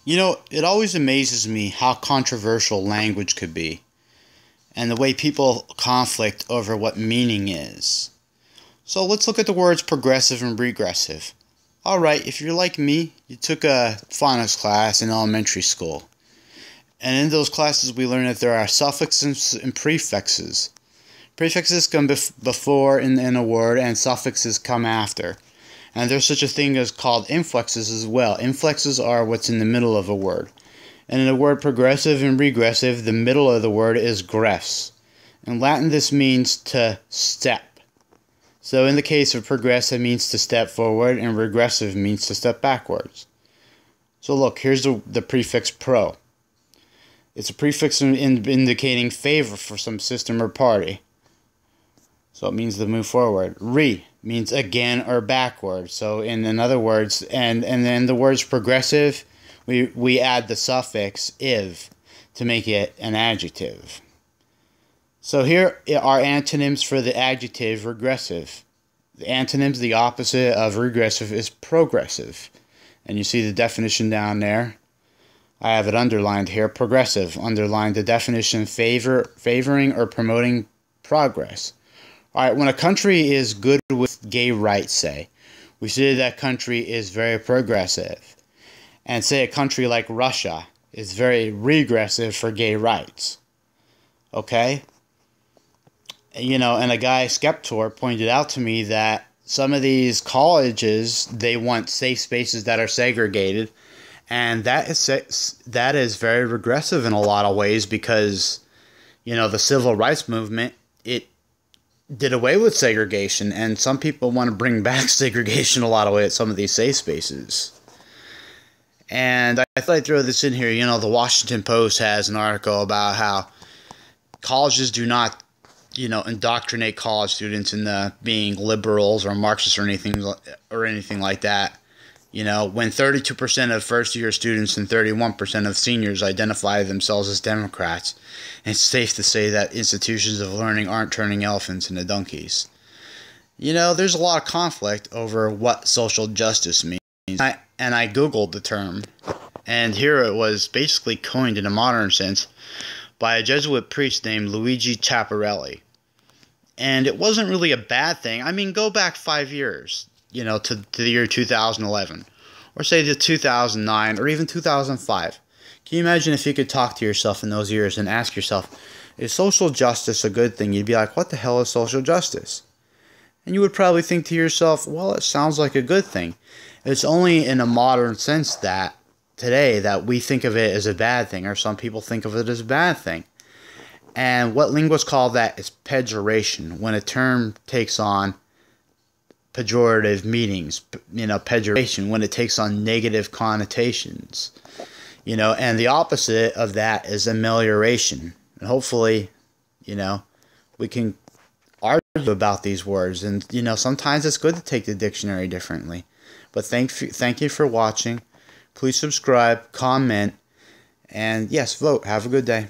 You know, it always amazes me how controversial language could be, and the way people conflict over what meaning is. So let's look at the words progressive and regressive. Alright, if you're like me, you took a phonics class in elementary school. And in those classes we learned that there are suffixes and prefixes. Prefixes come before in a word, and suffixes come after. And there's such a thing as called inflexes as well. Inflexes are what's in the middle of a word. And in the word progressive and regressive, the middle of the word is gres. In Latin, this means to step. So in the case of progressive, means to step forward, and regressive means to step backwards. So look, here's the prefix pro. It's a prefix indicating favor for some system or party. So it means to move forward. Re means again or backward. So in other words, and then the words progressive, we add the suffix iv to make it an adjective. So here are antonyms for the adjective regressive. The antonyms, the opposite of regressive, is progressive. And you see the definition down there. I have it underlined here. Progressive, underlined, the definition, favoring or promoting progress. Alright, when a country is good with gay rights, say, we say that country is very progressive. And say a country like Russia is very regressive for gay rights. Okay? You know, and a guy, Skeptor, pointed out to me that some of these colleges, they want safe spaces that are segregated. And that is very regressive in a lot of ways because, you know, the civil rights movement, it did away with segregation, and some people want to bring back segregation a lot of ways at some of these safe spaces. And I thought I'd throw this in here. You know, the Washington Post has an article about how colleges do not, you know, indoctrinate college students into being liberals or Marxists or anything like that. You know, when 32% of first-year students and 31% of seniors identify themselves as Democrats, it's safe to say that institutions of learning aren't turning elephants into donkeys. You know, there's a lot of conflict over what social justice means. And I Googled the term, and here it was basically coined in a modern sense by a Jesuit priest named Luigi Chiaparelli. And it wasn't really a bad thing. I mean, go back 5 years. You know, to the year 2011, or say to 2009, or even 2005. Can you imagine if you could talk to yourself in those years and ask yourself, is social justice a good thing? You'd be like, what the hell is social justice? And you would probably think to yourself, well, it sounds like a good thing. It's only in a modern sense that today that we think of it as a bad thing, or some people think of it as a bad thing. And what linguists call that is pejoration, when a term takes on pejorative meanings, you know, pejoration, when it takes on negative connotations, you know, and the opposite of that is amelioration. And hopefully, you know, we can argue about these words, and, you know, sometimes it's good to take the dictionary differently. But thank you for watching. Please subscribe, comment, and yes, vote. Have a good day.